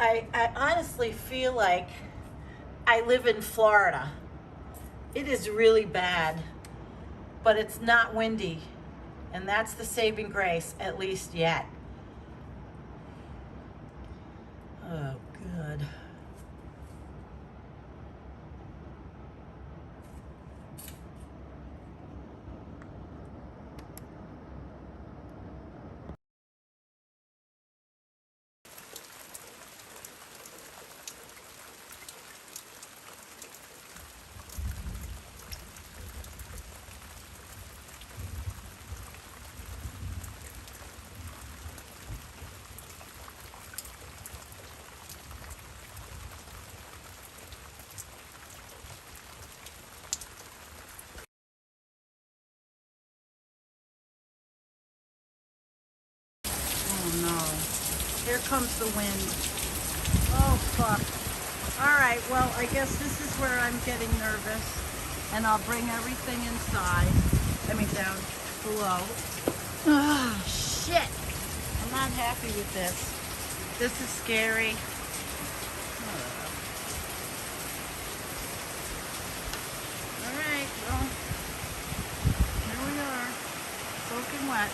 I honestly feel like I live in Florida. It is really bad, but it's not windy. And that's the saving grace, at least yet. Oh, good. Oh no. Here comes the wind. Oh fuck. Alright, well I guess this is where I'm getting nervous. And I'll bring everything inside. I mean down below. Ah, shit. I'm not happy with this. This is scary. Alright, well, here we are. Soaking wet.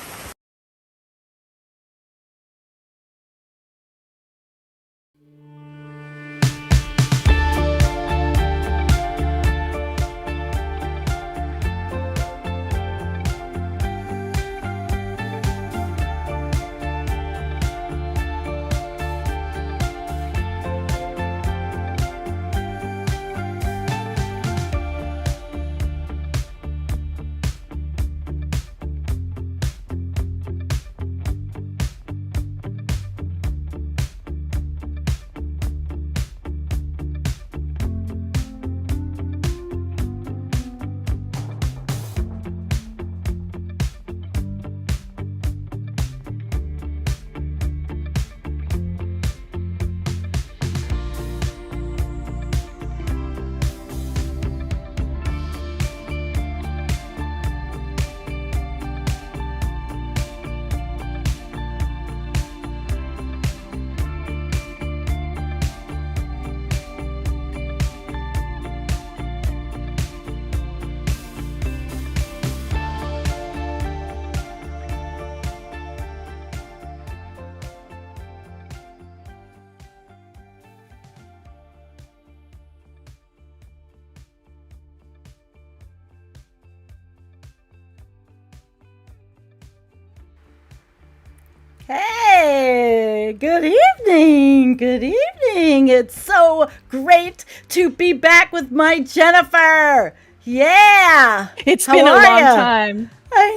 Hey, good evening. Good evening. It's so great to be back with my Jennifer. Yeah. It's How been a are long ya? time. I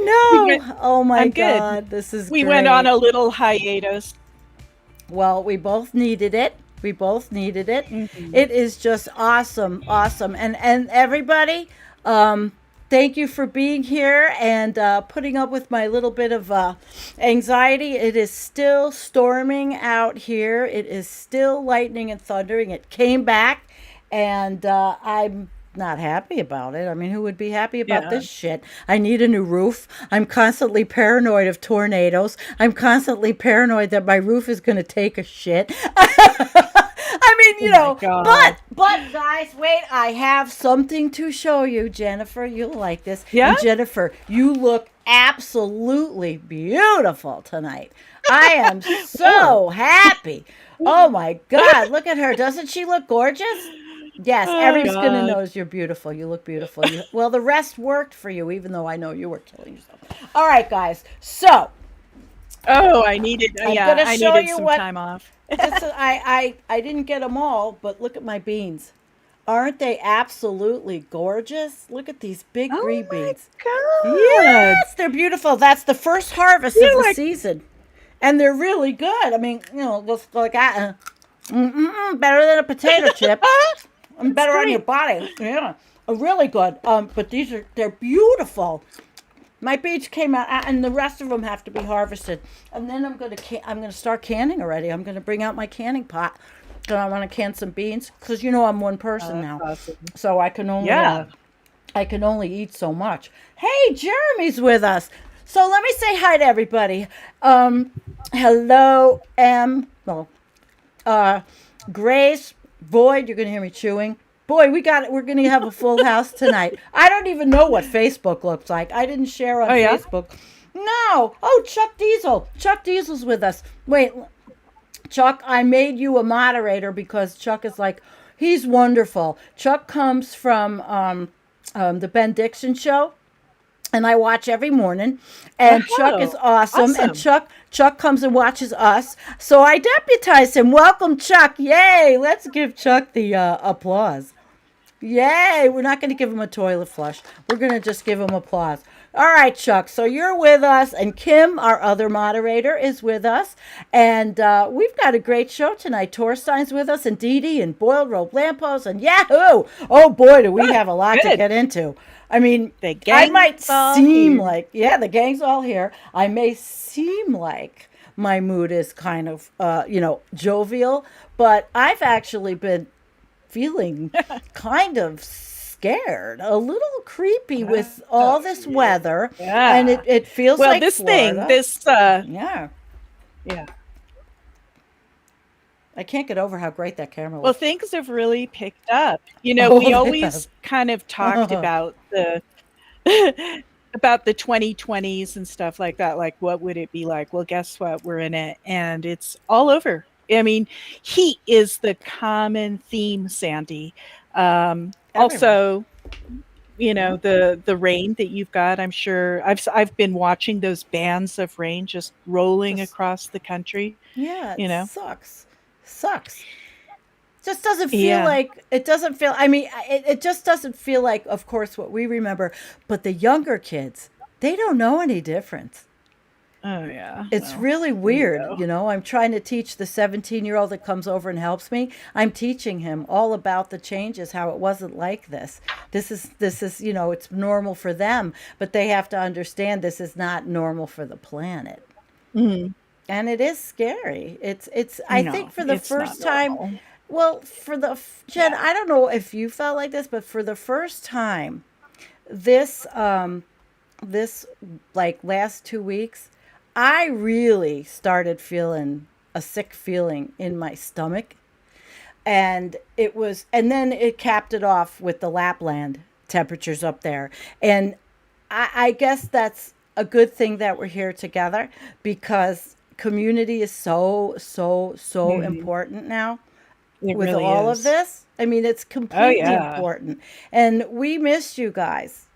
know. Oh my I'm good. God. This is We great. went on a little hiatus. Well, we both needed it. We both needed it. Mhm. It is just awesome, awesome. And everybody, thank you for being here and putting up with my little bit of anxiety. It is still storming out here. It is still lightning and thundering. It came back, and I'm not happy about it. I mean, who would be happy about Yeah. this shit? I need a new roof. I'm constantly paranoid of tornadoes. I'm constantly paranoid that my roof is going to take a shit. I mean, Oh my God. but guys, wait, I have something to show you, Jennifer. You'll like this. Yeah? And Jennifer, you look absolutely beautiful tonight. I am so happy. Oh my God, look at her. Doesn't she look gorgeous? Yes, Oh everyone's going to God. know you're beautiful. You look beautiful. Well, the rest worked for you, even though I know you were killing yourself. All right, guys. So Oh, I needed. I'm Yeah, going to I show needed you some what time off. I didn't get them all, but look at my beans. Aren't they absolutely gorgeous? Look at these big Oh green my beans. God. Yes, they're beautiful. That's the first harvest of You're the like, season. And they're really good. I mean, just like that. Better than a potato chip. And that's better on your great. body. Yeah. Really good. But they're beautiful. My beets came out, and the rest of them have to be harvested. And then I'm gonna start canning already. I'm gonna bring out my canning pot, and I want to can some beans because I'm one person That's now, awesome. so Yeah. I can only eat so much. Hey, Jeremy's with us, so let me say hi to everybody. Hello, well, Grace, Boyd, you're going to hear me chewing. Boy, we're going to have a full house tonight. I don't even know what Facebook looks like. I didn't share on Oh yeah. Facebook. No. Oh, Chuck Diesel. Chuck Diesel's with us. Wait, Chuck, I made you a moderator because Chuck is like, he's wonderful. Chuck comes from the Ben Dixon show, and I watch every morning. And Chuck is Oh, awesome. And awesome. Chuck comes and watches us. So I deputize him. Welcome, Chuck. Yay. Let's give Chuck the applause. Yay. We're not going to give him a toilet flush. We're going to just give him applause. All right, Chuck. So you're with us, and Kim, our other moderator, is with us. And we've got a great show tonight. Torstein's with us, and Dee Dee, and Boiled Rope Lampos, and Yahoo! Oh boy, do we have a lot to Good. get into. I mean, The I might gang's all seem here. like, yeah, the gang's all here. I may seem like my mood is kind of, jovial, but I've actually been feeling kind of scared, a little creepy with all this weather, and Yeah. it feels Well, like this thing, Florida. this Yeah, yeah. I can't get over how great that camera Well, looks. things have really picked up. You know, Oh, we they have. always kind of talked about the about the 2020s and stuff like that. Like, what would it be like? Well, guess what? We're in it, and it's all over. I mean, heat is the common theme, Sandy. Everywhere. Also, the rain that you've got. I'm sure I've been watching those bands of rain just rolling Just, across the country. yeah, it You know, sucks. Just doesn't feel yeah. like it doesn't feel. I mean, it just doesn't feel like, of course, what we remember. But the younger kids, they don't know any difference. Oh yeah. It's Well, really there you weird, go. I'm trying to teach the 17-year-old that comes over and helps me. I'm teaching him all about the changes, how it wasn't like this. This is, it's normal for them, but they have to understand this is not normal for the planet. Mhm. And it is scary. It's I think No, for the it's not first time, normal. well, Jen, Yeah. I don't know if you felt like this, but for the first time this this like last 2 weeks, I really started feeling a sick feeling in my stomach. And then it capped it off with the Lapland temperatures up there. And I guess that's a good thing that we're here together because community is so Mhm. important now It with really all of is. this. I mean, it's Oh completely yeah. important. And we missed you guys.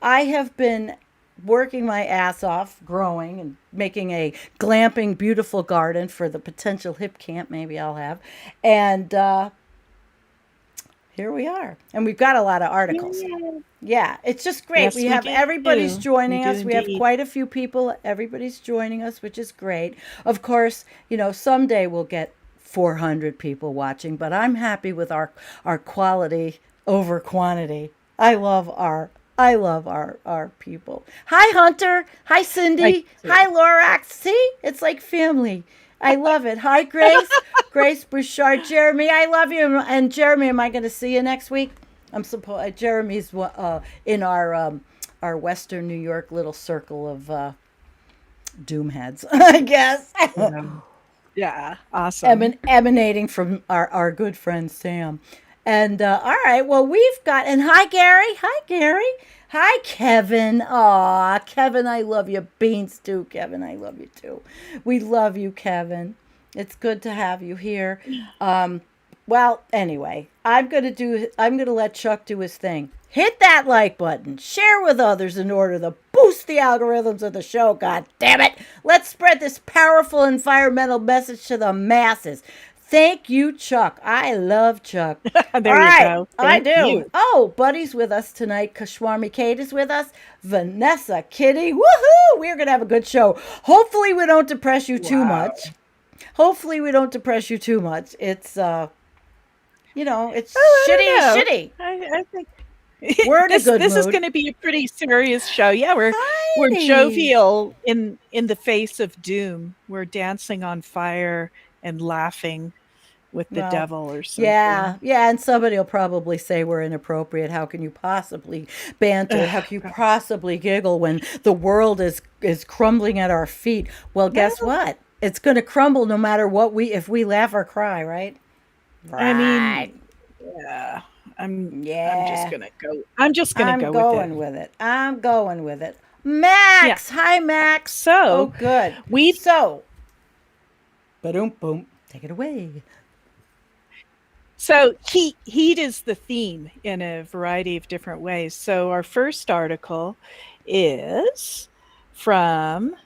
I have been working my ass off growing and making a glamping beautiful garden for the potential hip camp maybe I'll have. And here we are. And we've got a lot of articles. Yeah. Yeah, it's just great. Yes, We we have everybody's do. We joining do us. We have indeed. quite a few people. Everybody's joining us, which is great. Of course, someday we'll get 400 people watching, but I'm happy with our quality over quantity. I love our people. Hi Hunter. Hi I Cindy. Hi do. Lorax. See? It's like family. I love it. Hi Grace. Grace Bouchard. Jeremy, I love you. And Jeremy, am I going to see you next week? I'm supposed. Jeremy's in our Western New York little circle of doomheads, I guess. Yeah. Yeah. Awesome. Emanating from our good friend Sam. And all right, well we've got and hi Gary, hi Kevin. Aw, Kevin, I love you. Beans too, Kevin, I love you too. We love you, Kevin. It's good to have you here. Well, anyway, I'm gonna let Chuck do his thing. Hit that like button, share with others in order to boost the algorithms of the show. God damn it! Let's spread this powerful environmental message to the masses. Thank you, Chuck. I love Chuck. All There you right, go. I Thank do. you. Oh, Buddy's with us tonight. Kashwarmi Kate is with us. Vanessa, Kitty, woohoo! We're gonna have a good show. Hopefully, we don't depress you too Wow. much. Hopefully, we don't depress you too much. It's Oh, I shitty, don't know. shitty. I think We're in a this good this is mood. going to be a pretty serious show. Yeah, we're Heidi. jovial in the face of doom. We're dancing on fire and laughing with the Well, devil or yeah, something. yeah, and somebody will probably say we're inappropriate. How can you possibly banter? How Ugh, can you God. possibly giggle when the world is crumbling at our feet? Well, guess Well, what? it's going to crumble no matter what if we laugh or cry, right? I Right. mean, yeah, I'm just Yeah. gonna go. I'm just gonna I'm go with it. going with it. I'm going with it. Yeah. Max. Hi, Max. Oh, So good. we So, boom, boom. Take it away. So heat is the theme in a variety of different ways. So our first article is from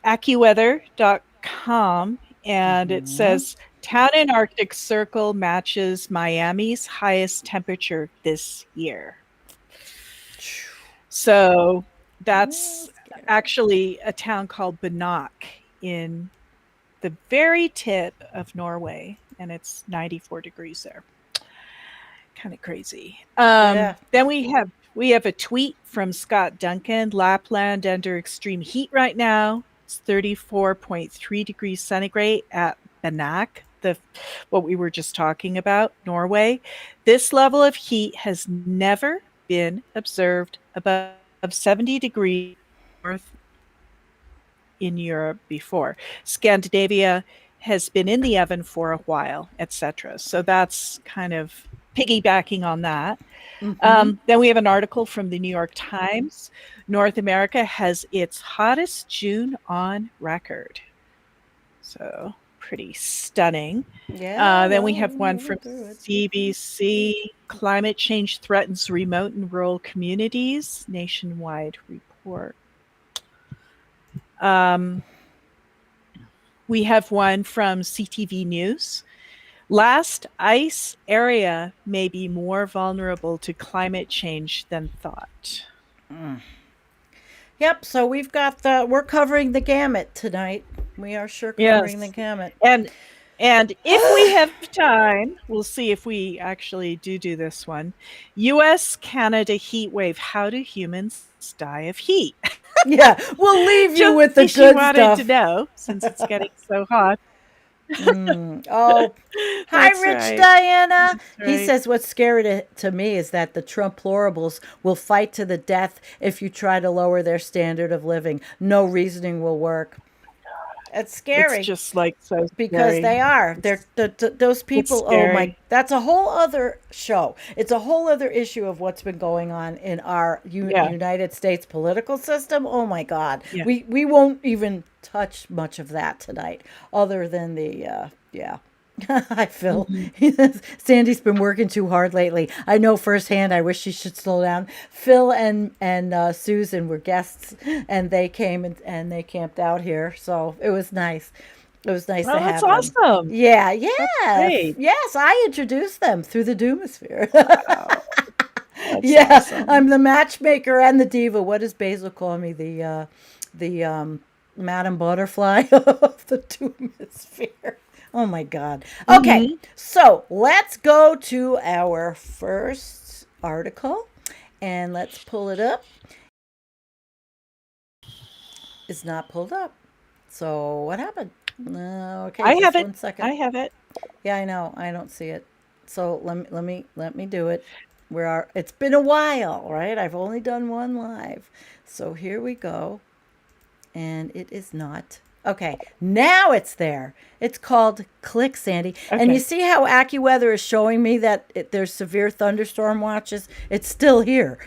AccuWeather.com, and it Mm-hmm. says town in Arctic Circle matches Miami's highest temperature this year. So Yeah, that's scary. actually a town called Banach in the very tip of Norway, and it's 94 degrees there. Kind of crazy. Yeah. Then we have a tweet from Scott Duncan. Lapland under extreme heat right now. It's 34.3 degrees centigrade at Banach, the what we were just talking about, Norway. This level of heat has never been observed above 70 degrees north in Europe before. Scandinavia has been in the oven for a while, etc. So that's kind of piggybacking on that. Mm-hmm. Then we have an article from the New York Times. North America has its hottest June on record. So pretty stunning. Yeah, Then we well, have we're one moving from through it. CBC. Climate change threatens remote and rural communities. Nationwide report. Um, we have one from CTV News. Last ice area may be more vulnerable to climate change than thought. Yep, so we're covering the gamut tonight. We are sure covering the Yes. gamut. And and if we have time, we'll see if we actually do this one. US Canada heat wave. How do humans die of heat? Yeah, we'll leave you Just with in the case you good wanted to stuff. know, since it's getting so hot. Oh, hi, That's Rich right. Diana. That's He right. says what's scary to me is that the Trumplorables will fight to the death if you try to lower their standard of living. No reasoning will work. It's It's scary. just like so Because scary. they are those It's people. Oh my, scary. that's a whole other show. It's a whole other issue of what's been going on in our Yeah. United States political system. Oh my god, Yeah. we won't even touch much of that tonight, other than the yeah. Hi, Phil. Mhm. Sandy's been working too hard lately. I know firsthand. I wish she should slow down. Phil and Susan were guests, and they came and they camped out here, so it was nice. It was nice to Oh, that's have them. awesome. Yeah, That's yeah, great. yes. I introduced them through the Doomosphere. Wow. That's Yeah, awesome. I'm the matchmaker and the diva. What does Basil call me? The Madam Butterfly of the Doomosphere. Oh my God. Okay, Mhm. so let's go to our first article and let's pull it up. It's not pulled up. So what happened? Okay, I have just it. 1 second. I have it. Yeah, I know. I don't see it. So let me do it. It's been a while, right? I've only done one live. So here we go. And it is not. Okay, now it's there. It's called Click Sandy. And you Okay. see how AccuWeather is showing me that there's severe thunderstorm watches? It's still here.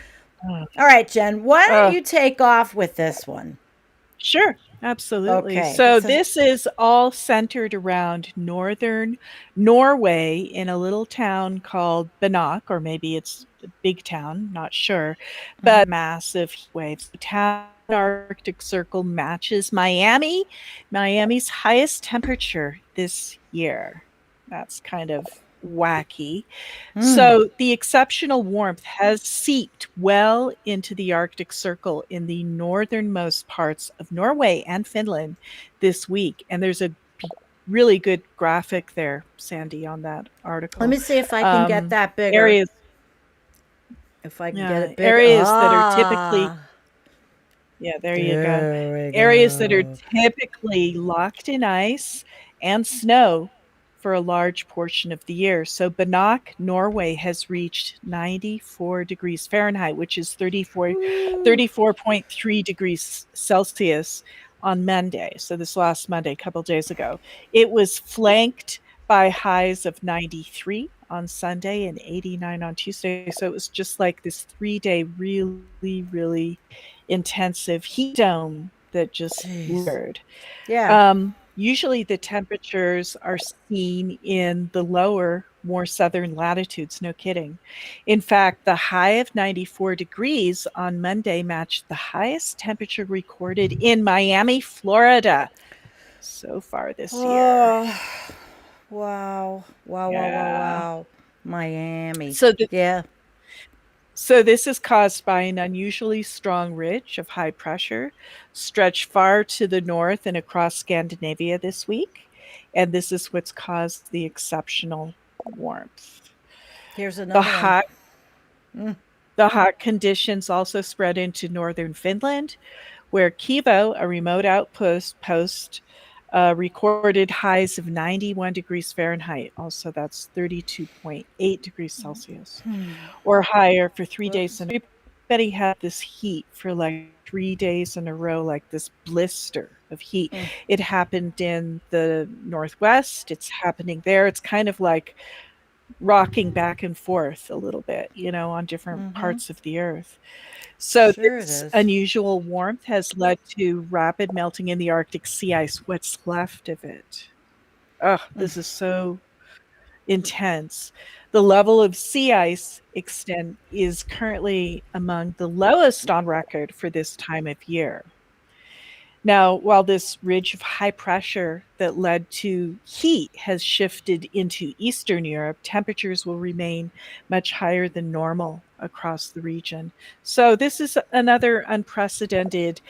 Oh. All right, Jen, why don't Uh, you take off with this one? sure. Absolutely. Okay, So this is. this is all centered around northern Norway in a little town called Banach, or maybe it's a big town, not sure, but massive heat waves. The town Arctic Circle matches Miami's highest temperature this year. That's kind of wacky. So the exceptional warmth has seeped well into the Arctic Circle in the northernmost parts of Norway and Finland this week. And there's a really good graphic there, Sandy, on that Let article. me see if I can get Um, that bigger. areas, If I can get yeah, it big. areas that are typically, Ah, yeah, there you go. there we Areas that are go. typically locked in ice and snow for a large portion of the year. So Banach, Norway has reached 94 degrees Fahrenheit, which is Woo. 34.3 degrees Celsius on Monday, so this last Monday, a couple days ago. It was flanked by highs of 93 on Sunday and 89 on Tuesday. So it was just like this 3-day really, really intensive heat dome that just Jeez. lingered. Yeah. Usually the temperatures are seen in the lower, more southern latitudes, no kidding. In fact, the high of 94 degrees on Monday matched the highest temperature recorded in Miami, Florida so far this year. Oh, wow. Wow, wow, wow, Yeah. wow. Miami. So the Yeah. So this is caused by an unusually strong ridge of high pressure stretched far to the north and across Scandinavia this week, and this is what's caused the exceptional warmth. Here's The another one. hot Mm, the hot conditions also spread into northern Finland, where Kivo, a remote outpost recorded highs of 91 degrees Fahrenheit. Also, that's 32.8 degrees Celsius or higher for 3 days. whoops. And everybody had this heat for like 3 days in a row, like this blister of heat. Mm, It happened in the Northwest. It's happening there. It's kind of like rocking back and forth a little bit, on different mm-hmm. parts of the earth. So Sure it this is. unusual warmth has led to rapid melting in the Arctic sea ice, what's left of it. Oh, this is so intense. The level of sea ice extent is currently among the lowest on record for this time of year. Now, while this ridge of high pressure that led to heat has shifted into Eastern Europe, temperatures will remain much higher than normal across the region. So, this is another unprecedented,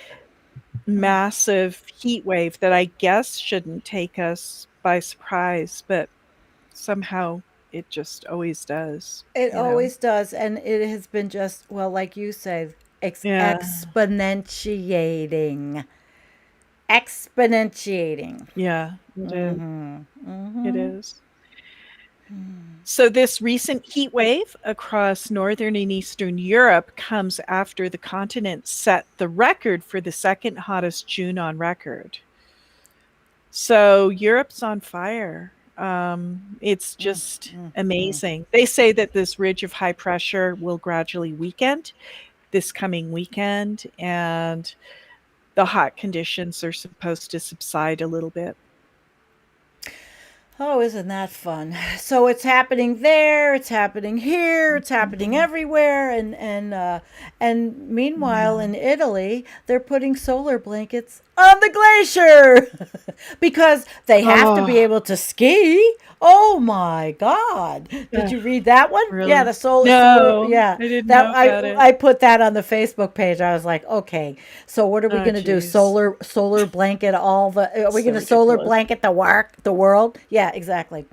massive heat wave that I guess shouldn't take us by surprise, but somehow it just always does, It you know? always does. And it has been just, well, like you say, Yeah. exponentiating. Exponentiating. Yeah, it is. Mm-hmm. It Mm-hmm. is. So, this recent heat wave across Northern and Eastern Europe comes after the continent set the record for the second hottest June on record. So, Europe's on fire. It's just Mm-hmm. amazing. They say that this ridge of high pressure will gradually weaken this coming weekend, and the hot conditions are supposed to subside a little bit. Oh, isn't that fun? So it's happening there, it's happening here, it's happening Mhm. everywhere, and meanwhile Yeah. in Italy they're putting solar blankets on the glacier because they have to be Oh, able to ski. Oh my God! Did ugh, you read that one? Yeah, really? the solar. No, Yeah, I didn't that know about it. I put that on the Facebook page. I was like, okay, so what are we Oh, gonna do? geez. Solar blanket all the? Are we So gonna solar ridiculous. blanket the world? Yeah, exactly.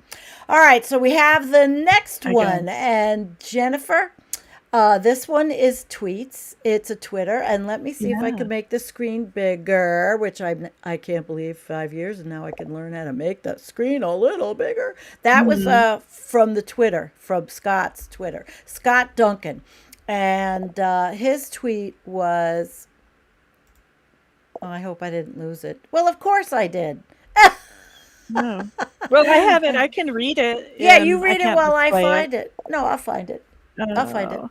All right, so we have the next I one, guess. and Jennifer. This one is tweets. It's a Twitter, and let me see if I Yeah. can make the screen bigger. Which I can't believe 5 years, and now I can learn how to make the screen a little bigger. That was Mhm. from the Twitter, from Scott's Twitter, Scott Duncan, and his tweet was. Oh, I hope I didn't lose it. Well, of course I did. No. Well, I have it. I can read it, Yeah, you and I read it can't while I display it. find it. No, I'll find it. I'll find it. Oh.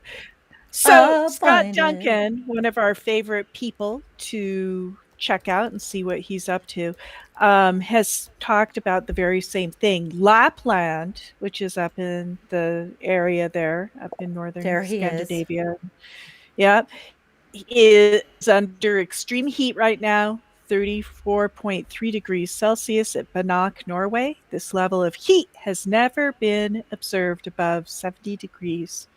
So, I'll Scott find it. Duncan, one of our favorite people to check out and see what he's up to, has talked about the very same thing. Lapland, which is up in the area there, up in northern There he is. Scandinavia. Yeah, is under extreme heat right now, 34.3 degrees Celsius at Banach, Norway. This level of heat has never been observed above 70 degrees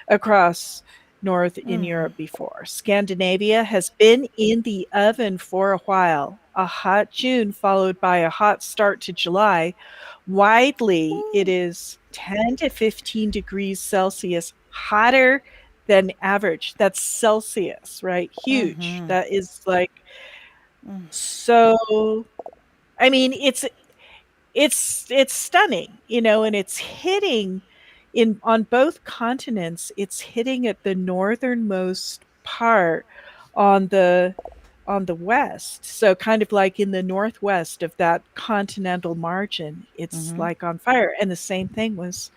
across north in Europe before. Scandinavia has been in the oven for a while. A hot June followed by a hot start to July. Widely, it is 10 to 15 degrees Celsius hotter than average. That's Celsius, right? Huge. Mm-hmm. That is like so. I mean, it's stunning, and it's hitting in on both continents. It's hitting at the northernmost part on the on the west. So kind of like in the northwest of that continental margin, it's Mm-hmm. like on fire. And the same thing was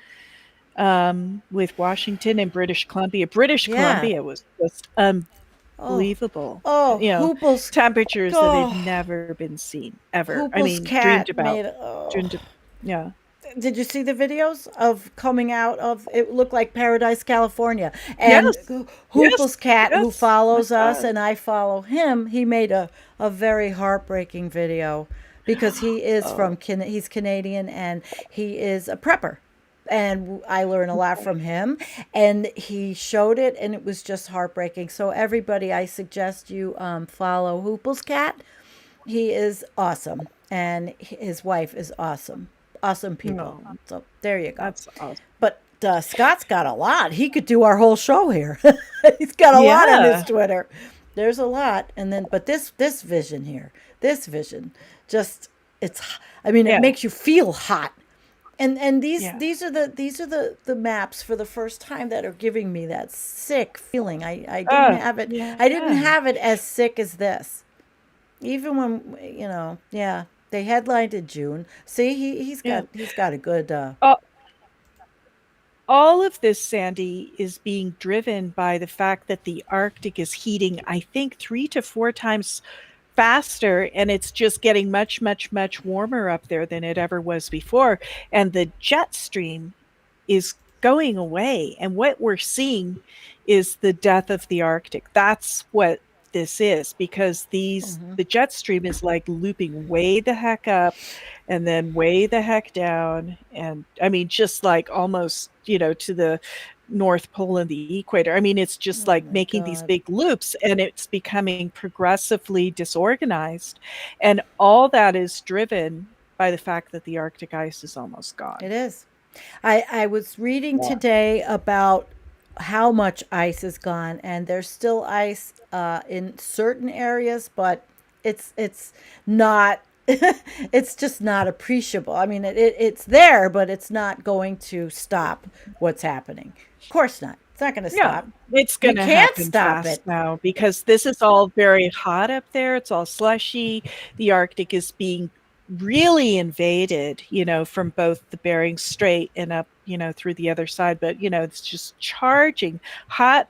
with Washington and British Columbia. British Yeah. Columbia was just Oh, unbelievable. oh, You know, Hoople's, temperatures that had oh, never been seen ever. I Hoople's mean, dreamed cat about. made, oh. Dreamed of, yeah. Did you see the videos of coming out of it? Looked like Paradise, California, and Yes. Yes. Hoople's cat, who Yes. I follows saw us it. and I follow him, he made a very heartbreaking video because he is Oh, he's Canadian and he is a prepper, and I learn a lot okay. from him, and he showed it and it was just heartbreaking. So everybody, I suggest you follow Hoople's cat. He is awesome, and his wife is awesome. Awesome people. No, So there you go. that's awesome. But Scott's got a lot. He could do our whole show here. He's got a lot on his Yeah. Twitter. There's a lot, and then but this vision here, this vision, just it's. I mean, it Yeah. makes you feel hot. And Yeah. these are the maps for the first time that are giving me that sick feeling. I didn't Oh, have it. I didn't yeah. have it as sick as this. Even when yeah, they headlined in June. See, Yeah. he's got a good All, all of this, Sandy, is being driven by the fact that the Arctic is heating, I think, 3 to 4 times faster, and it's just getting much, much, much warmer up there than it ever was before. And the jet stream is going away. And what we're seeing is the death of the Arctic. That's what this is, because mhm. the jet stream is like looping way the heck up and then way the heck down. And I mean, just like almost, to the North Pole and the equator. I mean, it's just Oh like my making these God. big loops, and it's becoming progressively disorganized. And all that is driven by the fact that the Arctic ice is almost It gone. is. I was reading Yeah. today about how much ice is gone, and there's still ice in certain areas, but it's not. It's just not appreciable. I mean, it's there, but it's not going to stop what's happening. Of course not. It's not going to Yeah, stop. it's We gonna can't happen stop fast it. now because this is all very hot up there. It's all slushy. The Arctic is being really invaded, from both the Bering Strait and up, through the other side. But, it's just charging. Hot,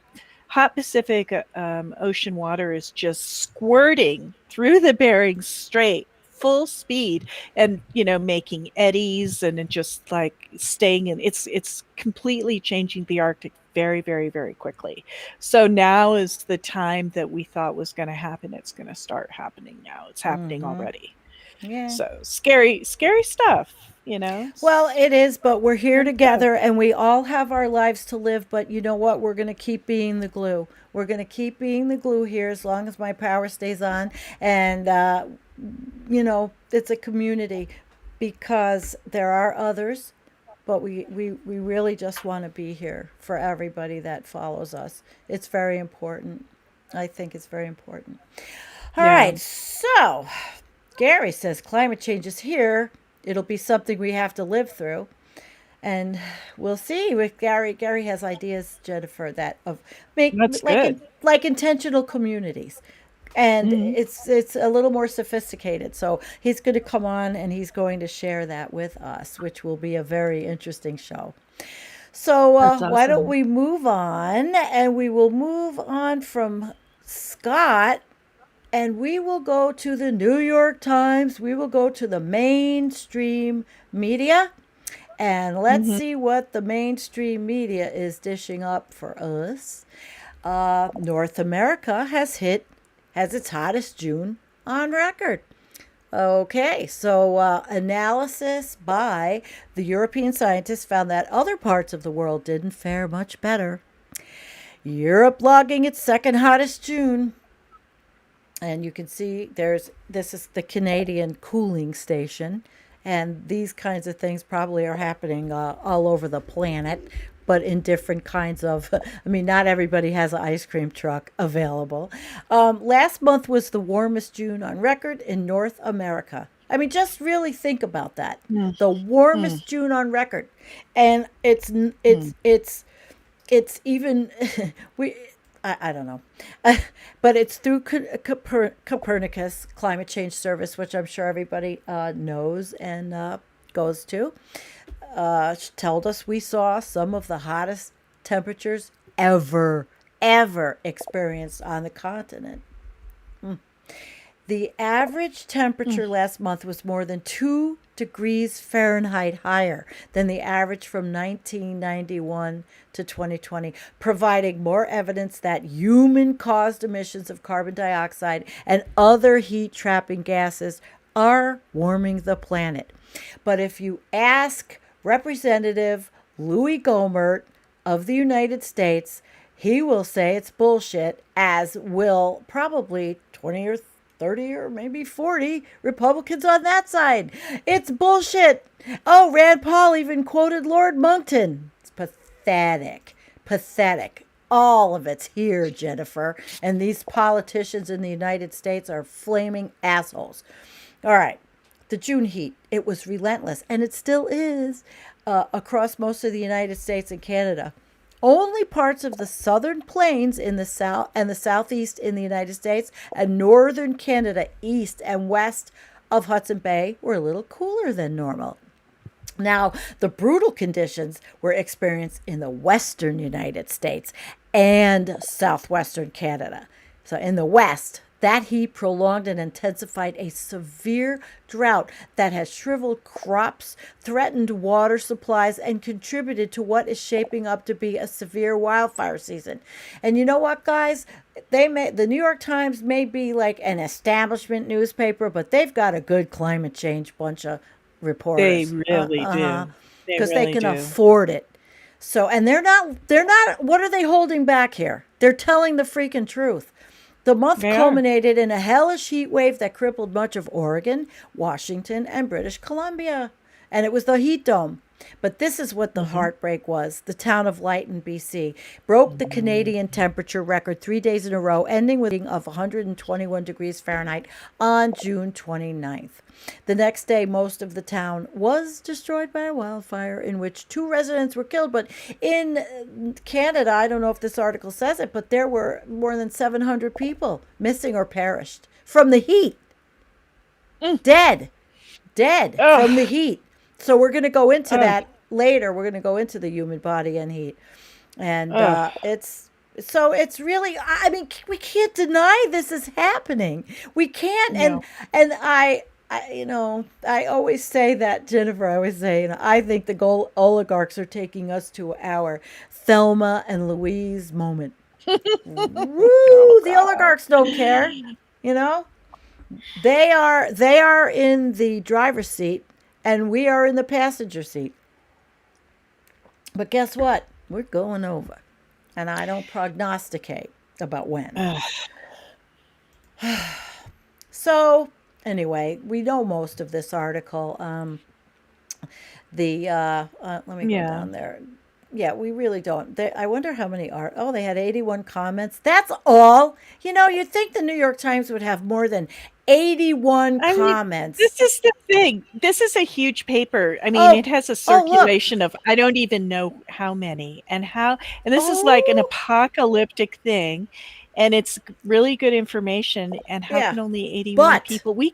hot Pacific Ocean water is just squirting through the Bering Strait full speed, and making eddies, and it just like staying in. It's completely changing the Arctic very, very, very quickly. So now is the time that we thought was going to happen. It's going to start happening now. It's happening Mm-hmm. already. Yeah. So scary, scary stuff. You know. Well, it is, but we're here Scary stuff. together and we all have our lives to live. But you know what? We're going to keep being the glue. We're going to keep being the glue here as long as my power stays on. And, it's a community because there are others, but we really just want to be here for everybody that follows us. It's very important. I think it's very important. All Yeah. right. So, Gary says climate change is here. It'll be something we have to live through. And we'll see with Gary. Gary has ideas, Jennifer, that of make That's good. like intentional communities. And Mhm. it's a little more sophisticated. So he's going to come on and he's going to share that with us, which will be a very interesting show. So That's why don't awesome. we move on? And we will move on from Scott and we will go to the New York Times. We will go to the mainstream media. And let's Mhm. see what the mainstream media is dishing up for us. North America has its hottest June on record. Okay, so analysis by the European scientists found that other parts of the world didn't fare much better. Europe logging its second hottest June. And you can see this is the Canadian cooling station. And these kinds of things probably are happening all over the planet, but in different kinds of. I mean, not everybody has an ice cream truck available. Last month was the warmest June on record in North America. I mean, just really think about that. Mm. The Mm. warmest June on record, and Mm. it's even we. I don't know. But it's through Copernicus Climate Change Service, which I'm sure everybody knows and goes to. She told us we saw some of the hottest temperatures ever experienced on the continent. The average temperature last month was more than 2 degrees Fahrenheit higher than the average from 1991 to 2020, providing more evidence that human caused emissions of carbon dioxide and other heat trapping gases are warming the planet. But if you ask Representative Louis Gohmert of the United States, he will say it's bullshit, as will probably 20 or 30 or maybe 40 Republicans on that side. It's bullshit. Oh, Rand Paul even quoted Lord Monckton. It's pathetic. Pathetic. All of it's here, Jennifer. And these politicians in the United States are flaming assholes. All right. The June heat, it was relentless, and it still is across most of the United States and Canada. Only parts of the southern plains in the south and the southeast in the United States and northern Canada east and west of Hudson Bay were a little cooler than normal. Now, the brutal conditions were experienced in the western United States and southwestern Canada. So in the west, that heat prolonged and intensified a severe drought that has shriveled crops, threatened water supplies, and contributed to what is shaping up to be a severe wildfire season. And you know what, guys? The New York Times may be like an establishment newspaper, but they've got a good climate change bunch of They reporters. really do. They Because they really can do. afford it. So, and they're not, what are they holding back here? They're telling the freaking truth. The month They are. culminated in a hellish heat wave that crippled much of Oregon, Washington, and British Columbia. And it was the heat dome. But this is what the heartbreak was. The town of Lytton, BC, broke the Canadian temperature record 3 days in a row, ending with a reading of 121 degrees Fahrenheit on June 29th. The next day, most of the town was destroyed by a wildfire in which 2 residents were killed. But in Canada, I don't know if this article says it, but there were more than 700 people missing or perished from the heat. Dead from the Ugh. heat. So we're going to go into Ugh. that later. We're going to go into the human body and heat. And Ugh. it's really, I mean, we can't deny this is happening. We can't. No. And I always say that, Jennifer, I always say, I think the gold oligarchs are taking us to our Thelma and Louise moment. Woo! Oh The God. oligarchs don't care, you know? They are in the driver's seat and we are in the passenger seat. But guess what? We're going over. And I don't prognosticate about when. Ugh. So, anyway, we know most of this article. Let me go Yeah. down there. Yeah, we really don't. I wonder how many are. Oh, they had 81 comments. That's all. You'd think the New York Times would have more than 81 I mean, comments. this is the thing. This is a huge paper. I mean, Oh, it has a oh, look. circulation of I don't even know how many and this is like an Oh, apocalyptic thing, and it's really good information. And how yeah. can only 81 But people? We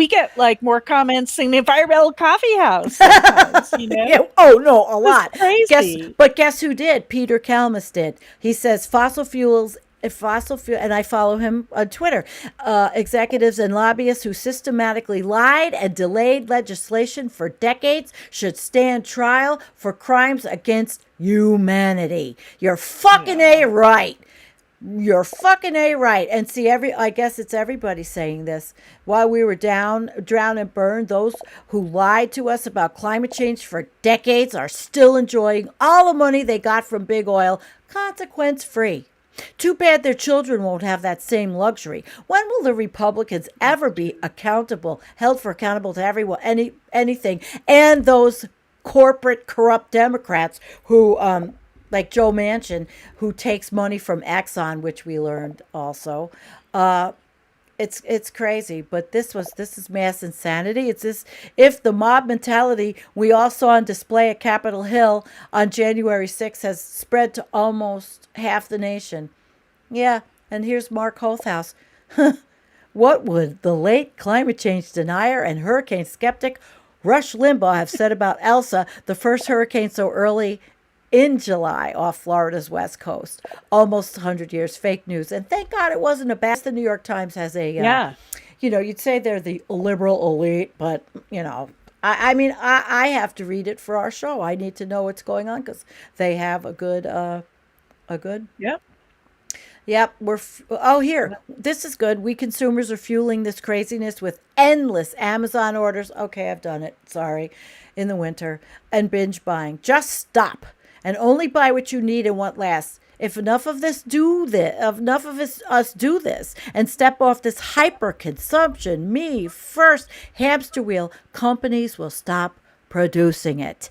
get like more comments than the Environmental Coffee House sometimes. yeah, oh no, a lot. It's crazy. Guess who did? Peter Kalmus did. He says and I follow him on Twitter. Executives and lobbyists who systematically lied and delayed legislation for decades should stand trial for crimes against humanity. You're fucking Yeah. A right. You're fucking A right. And see, I guess it's everybody saying this. While we were drowned and burned, those who lied to us about climate change for decades are still enjoying all the money they got from big oil, consequence free. Too bad their children won't have that same luxury. When will the Republicans ever be held accountable to everyone, anything, and those corporate corrupt Democrats who, like Joe Manchin, who takes money from Exxon, which we learned also. It's crazy, but this is mass insanity. It's this if the mob mentality we all saw on display at Capitol Hill on January 6th has spread to almost half the nation. Yeah, and here's Mark Holthouse. What would the late climate change denier and hurricane skeptic Rush Limbaugh have said about Elsa, the first hurricane so early in July off Florida's west coast? Almost 100 years fake news. And thank God it wasn't a bad. The New York Times has a, Yeah. you'd say they're the liberal elite, but, I mean, I have to read it for our show. I need to know what's going on because they have a good Yep. Yep, oh here. This is good. We consumers are fueling this craziness with endless Amazon orders. Okay, I've done it. Sorry. In the winter and binge buying. Just stop and only buy what you need and what lasts. If enough of us do this and step off this hyper consumption, me first hamster wheel, companies will stop producing it.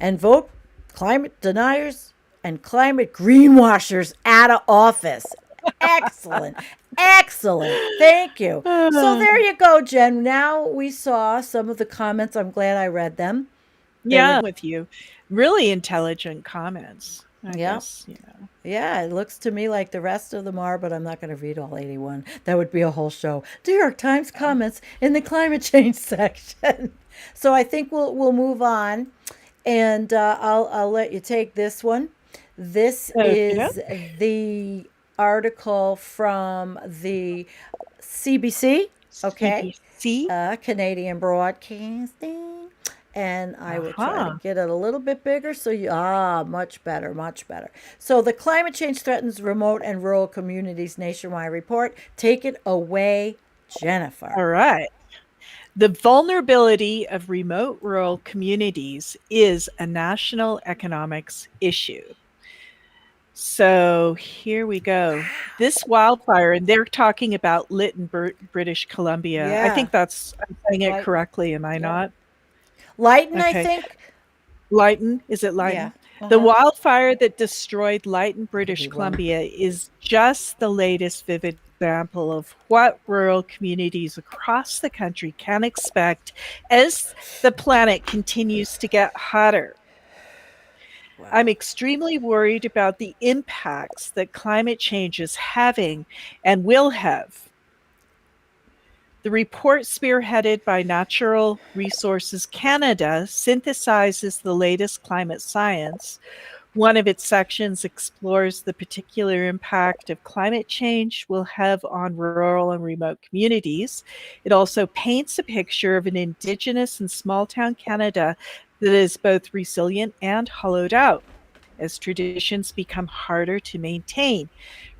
And vote climate deniers and climate greenwashers out of office. Excellent. Excellent. Thank you. So there you go, Jen. Now we saw some of the comments. I'm glad I read them. They were, Yeah, with you. Really intelligent comments, I yeah. guess, you know. Yeah, it looks to me like the rest of them are, but I'm not going to read all 81. That would be a whole show. New York Times comments in the climate change section. So I think we'll move on, and I'll let you take this one. This Okey is doke. the article from the CBC. Okay, CBC. Canadian Broadcasting, and I will try to Uh-huh. get it a little bit bigger so much better, much better. So the climate change threatens remote and rural communities nationwide report. Take it away, Jennifer. All right. The vulnerability of remote rural communities is a national economics issue. So here we go. This wildfire, and they're talking about Lytton, British Columbia. I Yeah, think I'm saying it light. correctly, am I Yep, not? Lytton, I Okay. think. Lytton, is it Yeah. Lytton? Uh The huh. wildfire that destroyed Lytton, Could British be wrong. Columbia is just the latest vivid example of what rural communities across the country can expect as the planet continues to get hotter. I'm Wow. extremely worried about the impacts that climate change is having and will have. The report, spearheaded by Natural Resources Canada, synthesizes the latest climate science. One of its sections explores the particular impact of climate change will have on rural and remote communities. It also paints a picture of an Indigenous and small town Canada that is both resilient and hollowed out as traditions become harder to maintain.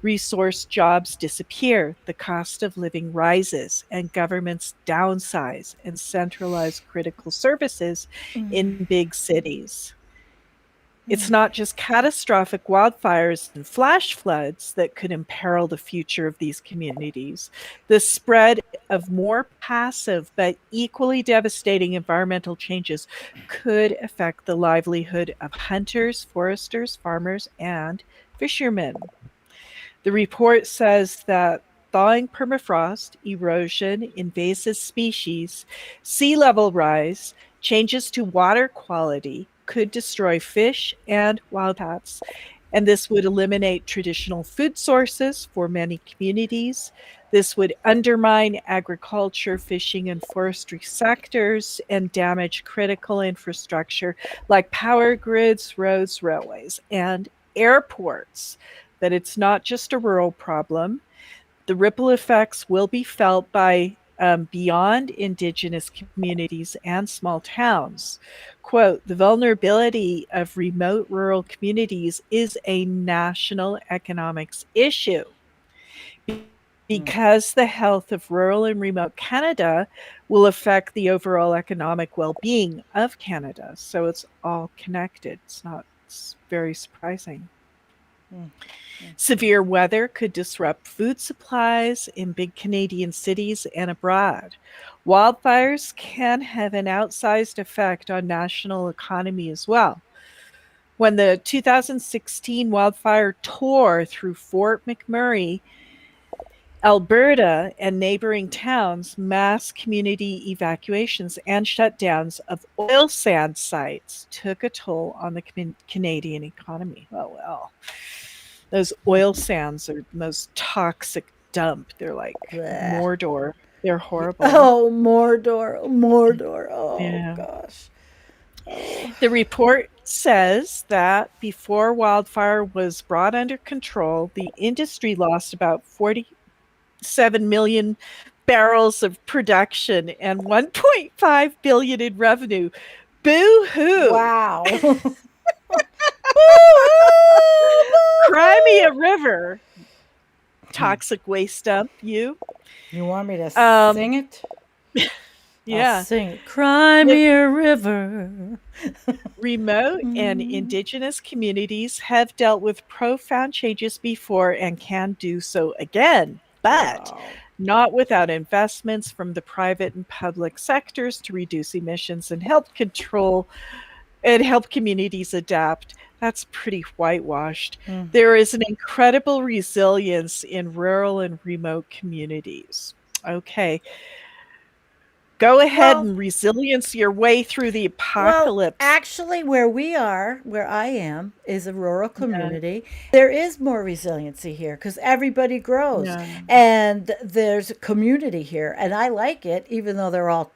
Resource jobs disappear, the cost of living rises, and governments downsize and centralize critical services in big cities. It's not just catastrophic wildfires and flash floods that could imperil the future of these communities. The spread of more passive but equally devastating environmental changes could affect the livelihood of hunters, foresters, farmers, and fishermen. The report says that thawing permafrost, erosion, invasive species, sea level rise, changes to water quality could destroy fish and wildcats, and this would eliminate traditional food sources for many communities. This would undermine agriculture, fishing, and forestry sectors and damage critical infrastructure like power grids, roads, railways, and airports. That it's not just a rural problem. The ripple effects will be felt by beyond Indigenous communities and small towns. Quote, the vulnerability of remote rural communities is a national economics issue because the health of rural and remote Canada will affect the overall economic well being of Canada. So it's all connected. It's very surprising. Severe weather could disrupt food supplies in big Canadian cities and abroad. Wildfires can have an outsized effect on national economy as well. When the 2016 wildfire tore through Fort McMurray, Alberta, and neighboring towns, mass community evacuations and shutdowns of oil sand sites took a toll on the Canadian economy. Oh, well. Those oil sands are the most toxic dump. They're like Bleh. Mordor. They're horrible. Oh, Mordor, Mordor. Oh Yeah. gosh. Oh. The report says that before wildfire was brought under control, the industry lost about 47 million barrels of production and 1.5 billion in revenue. Boo hoo. Wow. Boo-hoo! Crimea Boo-hoo! River, toxic waste dump, you. You want me to Um, sing it? I'll yeah. sing it. Cry The me a river. remote and Mm. indigenous communities have dealt with profound changes before and can do so again, but Wow. not without investments from the private and public sectors to reduce emissions and help communities adapt. That's pretty whitewashed. Mm. There is an incredible resilience in rural and remote communities. Okay. Go ahead Well, and resilience your way through the Well, apocalypse. actually, where I am, is a rural Yeah, community. There is more resiliency here because everybody grows yeah. and there's a community here. And I like it, even though they're all,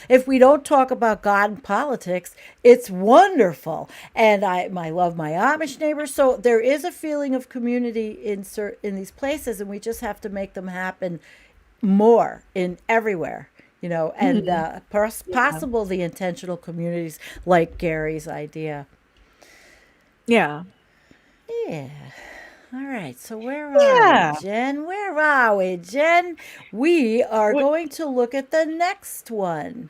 if we don't talk about God and politics, it's wonderful. And I love my Amish neighbors. So there is a feeling of community in these places, and we just have to make them happen more in everywhere, and Mhm. Yeah. possible the intentional communities like Gary's idea. Yeah. Yeah. All right. So where are we, Yeah. Jen? Where are we, Jen? We are What going to look at the next one.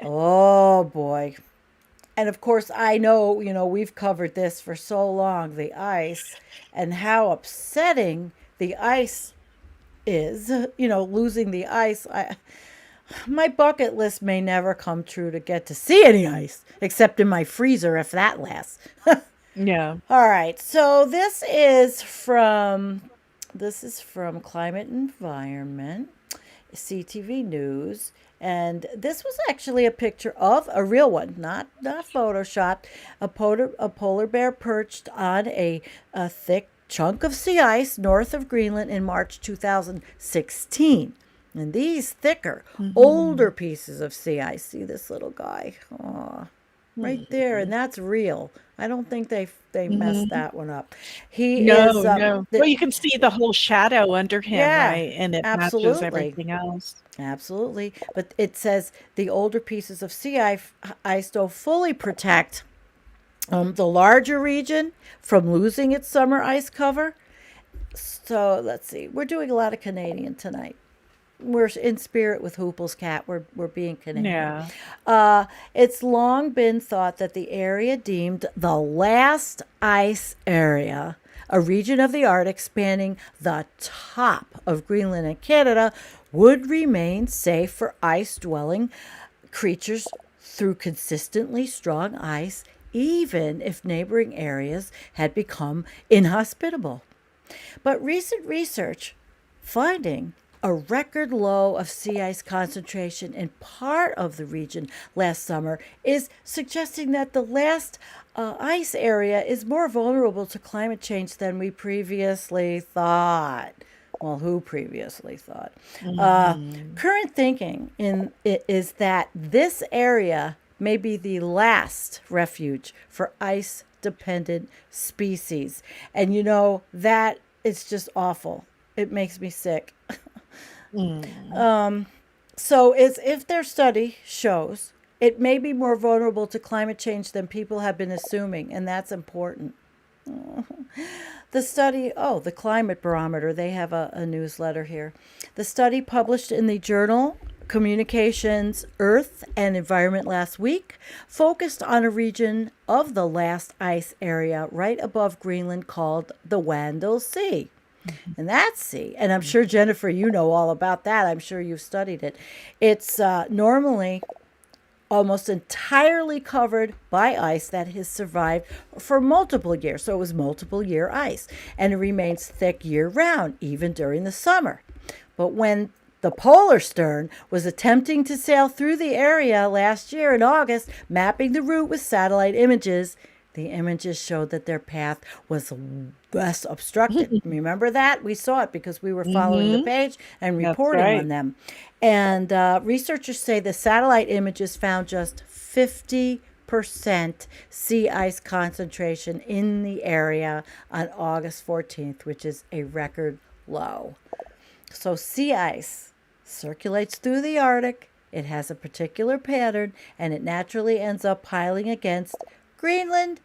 Oh boy. And of course, I know, we've covered this for so long, the ice and how upsetting the ice is, losing the ice. My bucket list may never come true to get to see any ice, except in my freezer if that lasts. Yeah. All right, so this is from Climate Environment, CTV News, and this was actually a picture of a real one, not photoshopped. A polar bear perched on a thick chunk of sea ice north of Greenland in March 2016. And these thicker, older Mhm. pieces of sea ice. See this little guy? Aw, right there, and Mhm. that's real. I don't think they messed Mhm. that one up. He is No, no. Well, you can see the whole shadow under him, yeah, right? And it matches absolutely. everything else. Absolutely. But it says the older pieces of ice don't fully protect the larger region from losing its summer ice cover. So let's see. We're doing a lot of Canadian tonight. We're in spirit with Hoople's cat. We're being Canadian. Yeah. It's long been thought that the area deemed the last ice area, a region of the Arctic spanning the top of Greenland and Canada, would remain safe for ice dwelling creatures through consistently strong ice, even if neighboring areas had become inhospitable. But recent research finding a record low of sea ice concentration in part of the region last summer is suggesting that the last ice area is more vulnerable to climate change than we previously thought. Well, who previously thought? Mhm. Current thinking is that this area may be the last refuge for ice dependent species. And that is just awful. It makes me sick. Mm. So, as if their study shows it may be more vulnerable to climate change than people have been assuming, and that's important. The Climate Barometer, they have a newsletter here. The study published in the journal Communications, Earth, and Environment last week focused on a region of the last ice area right above Greenland called the Wandel Sea. And that's sea. And I'm sure, Jennifer, you know all about that. I'm sure you've studied it. It's normally almost entirely covered by ice that has survived for multiple years. So it was multiple year ice. And it remains thick year round, even during the summer. But when the Polar Stern was attempting to sail through the area last year in August, mapping the route with satellite images, The images showed that their path was less obstructed. Remember that? We saw it because we were following the Mhm. page and That's reporting on right. them. And researchers say the satellite images found just 50% sea ice concentration in the area on August 14th, which is a record low. So, sea ice circulates through the Arctic. It has a particular pattern and it naturally ends up piling against Greenland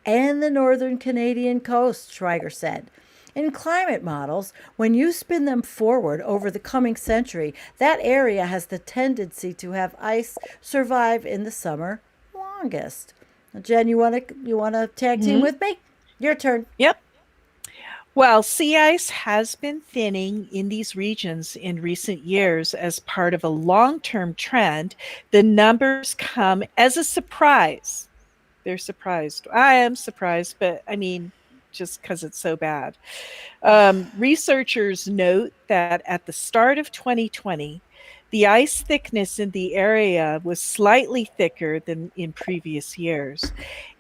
and the northern Canadian coast, Schweiger said. In climate models, when you spin them forward over the coming century, that area has the tendency to have ice survive in the summer longest. Jen, you wanna tag team Mhm. with me? Your turn. Yep. Well, sea ice has been thinning in these regions in recent years as part of a long term trend. The numbers come as a surprise. They're surprised. I am surprised, but I mean, just because it's so bad. Researchers note that at the start of 2020, the ice thickness in the area was slightly thicker than in previous years,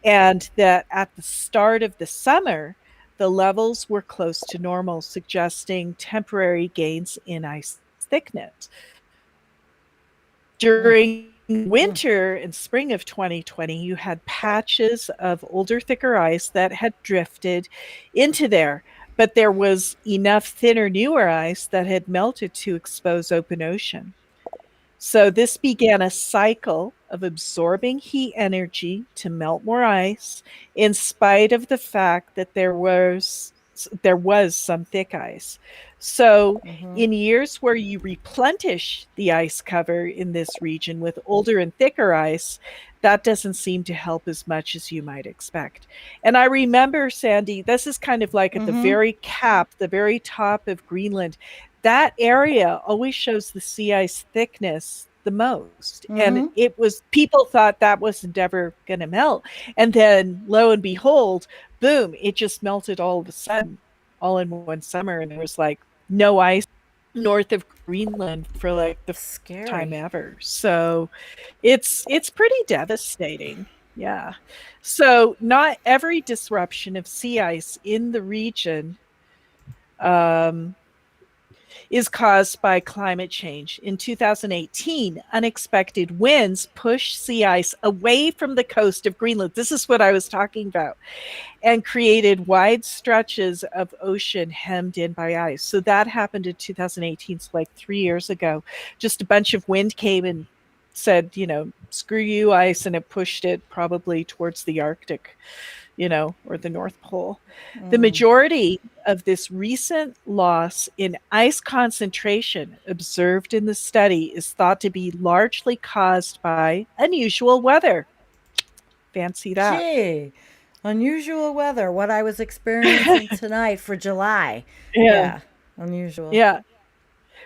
and that at the start of the summer, the levels were close to normal, suggesting temporary gains in ice thickness. Mm, During mm, winter and spring of 2020, you had patches of older, thicker ice that had drifted into there, but there was enough thinner, newer ice that had melted to expose open ocean. So this began a cycle of absorbing heat energy to melt more ice, in spite of the fact that there was some thick ice. So mm-hmm. in years where you replenish the ice cover in this region with older and thicker ice, that doesn't seem to help as much as you might expect. And I remember, Sandy, this is kind of like at the Mm-hmm. very cap, the very top of Greenland, that area always shows the sea ice thickness the most. And Mm-hmm. it was, people thought that wasn't ever going to melt. And then lo and behold, boom, it just melted all of a sudden, all in one summer. And there was like no ice north of Greenland for like the first time Scary. ever. So it's pretty devastating. Yeah. So not every disruption of sea ice in the region um, is caused by climate change. In 2018, unexpected winds pushed sea ice away from the coast of Greenland. This is what I was talking about, and created wide stretches of ocean hemmed in by ice. So that happened in 2018, so like 3 years ago. Just a bunch of wind came and said, screw you, ice, and it pushed it probably towards the Arctic, or the North Pole. The Mm. majority of this recent loss in ice concentration observed in the study is thought to be largely caused by unusual weather. Fancy that. Gee, unusual weather. What I was experiencing tonight for July. Yeah. Yeah, unusual. Yeah.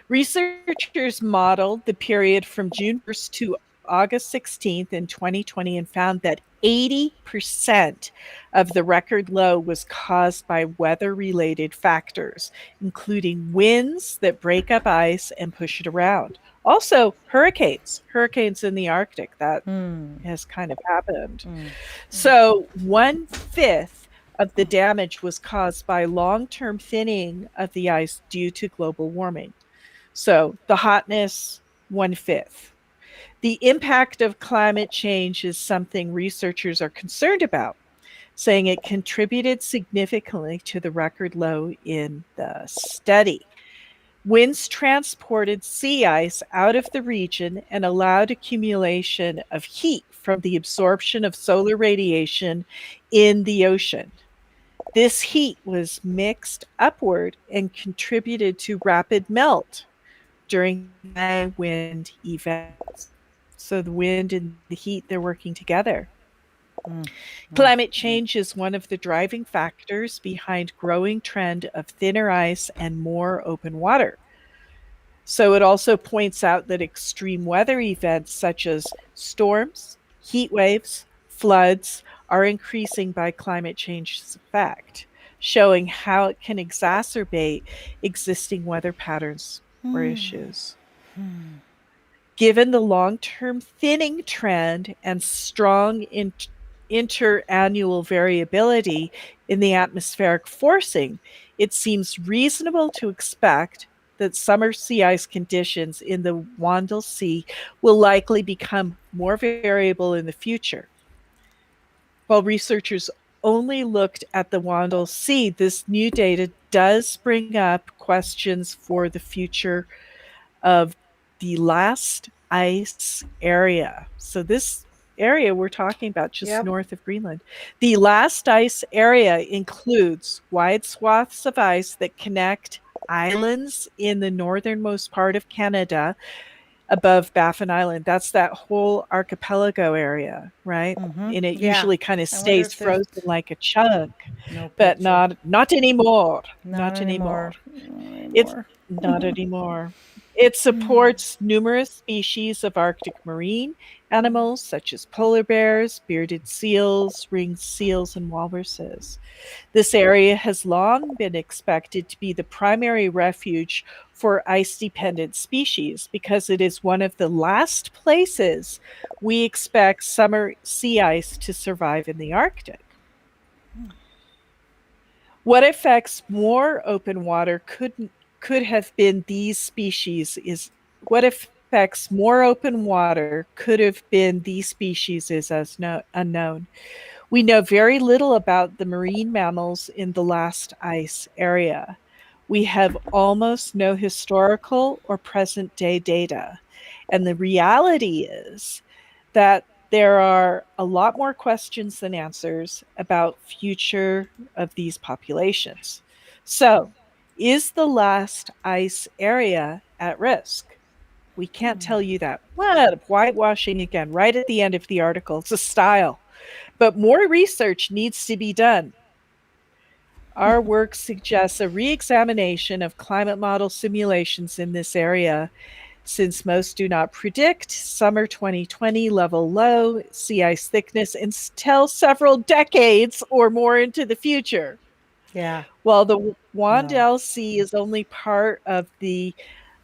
Researchers modeled the period from June 1st to August 16th in 2020 and found that 80% of the record low was caused by weather related factors, including winds that break up ice and push it around. Also, hurricanes in the Arctic. That Hmm. has kind of happened. Mm. So, one fifth of the damage was caused by long term thinning of the ice due to global warming. So the hotness, one fifth. The impact of climate change is something researchers are concerned about, saying it contributed significantly to the record low in the study. Winds transported sea ice out of the region and allowed accumulation of heat from the absorption of solar radiation in the ocean. This heat was mixed upward and contributed to rapid melt during high wind events. So the wind and the heat, they're working together. Mm. Mm. Climate change is one of the driving factors behind growing trend of thinner ice and more open water. So it also points out that extreme weather events such as storms, heat waves, floods are increasing by climate change's effect, showing how it can exacerbate existing weather patterns or issues. Given the long term thinning trend and strong interannual variability in the atmospheric forcing, it seems reasonable to expect that summer sea ice conditions in the Wandel Sea will likely become more variable in the future. While researchers only looked at the Wandel Sea, this new data does bring up questions for the future of the last ice area. So, this area we're talking about just Yep. north of Greenland. The last ice area includes wide swaths of ice that connect islands in the northernmost part of Canada above Baffin Island. That's that whole archipelago area, right? Mm-hmm. And it Yeah. usually kind of I wonder stays if there's frozen like a chunk, no but picture. not anymore. Not Not anymore. anymore. Not It's anymore. not anymore. It supports numerous species of Arctic marine animals such as polar bears, bearded seals, ringed seals, and walruses. This area has long been expected to be the primary refuge for ice dependent species because it is one of the last places we expect summer sea ice to survive in the Arctic. What affects more open water could have been these species is what affects more open water could have been these species is as unknown. We know very little about the marine mammals in the last ice area. We have almost no historical or present day data. And the reality is that there are a lot more questions than answers about future of these populations. So, is the last ice area at risk? We can't tell you that. What? Whitewashing again, right at the end of the article. It's a style. But more research needs to be done. Our work suggests a re examination of climate model simulations in this area, since most do not predict summer 2020 level low sea ice thickness until several decades or more into the future. Yeah. While the No. Wandel Sea is only part of the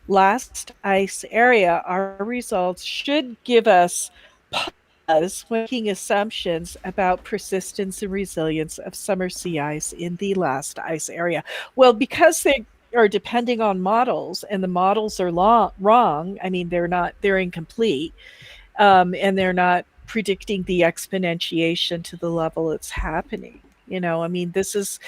last ice area, our results should give us pause when making assumptions about persistence and resilience of summer sea ice in the last ice area. Well, because they are depending on models and the models are wrong, I mean, they're incomplete, and they're not predicting the exponentiation to the level it's happening. I mean, this is,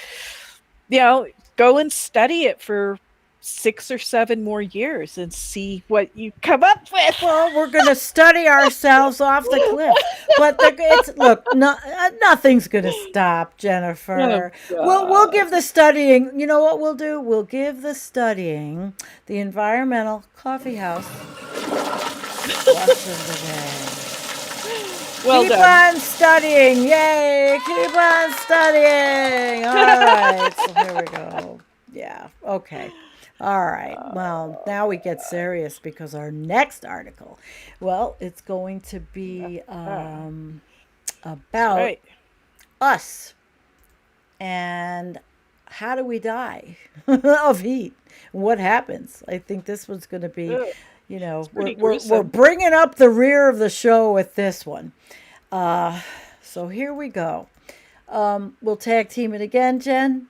you know, go and study it for 6 or 7 more years and see what you come up with. Well, we're going to study ourselves off the cliff. But it's look, no, nothing's going to stop, Oh Jennifer. We'll God. give the studying. You know what we'll do? We'll give the studying the environmental coffee house lesson today. Well Keep done. on studying. Yay. Keep on studying. All right. So here we go. Yeah. Okay. All right. Well, now we get serious because our next article, well, it's going to be That's about right. us and how do we die of heat? What happens? I think this one's going to be, Ugh, it's we're, pretty we're, we're gruesome. bringing up the rear of the show with this one. Uh, so here we go. We'll tag team it again, Jen.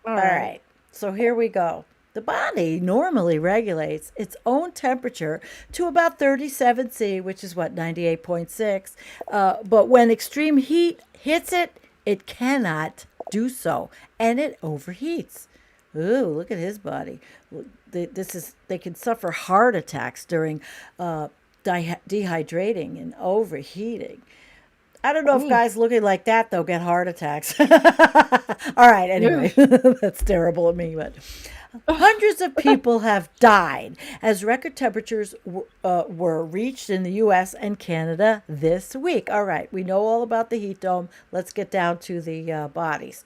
All All right. right. So here we go. The body normally regulates its own temperature to about 37 C, which is what, 98.6. But when extreme heat hits it, it cannot do so and it overheats. Ooh, look at his body. They can suffer heart attacks during dehydrating and overheating. I don't know if Ooh. guys looking like that though get heart attacks. All right, Ugh. anyway, that's terrible of me, but hundreds of people have died as record temperatures were reached in the U.S. and Canada this week. All right, we know all about the heat dome. Let's get down to the bodies.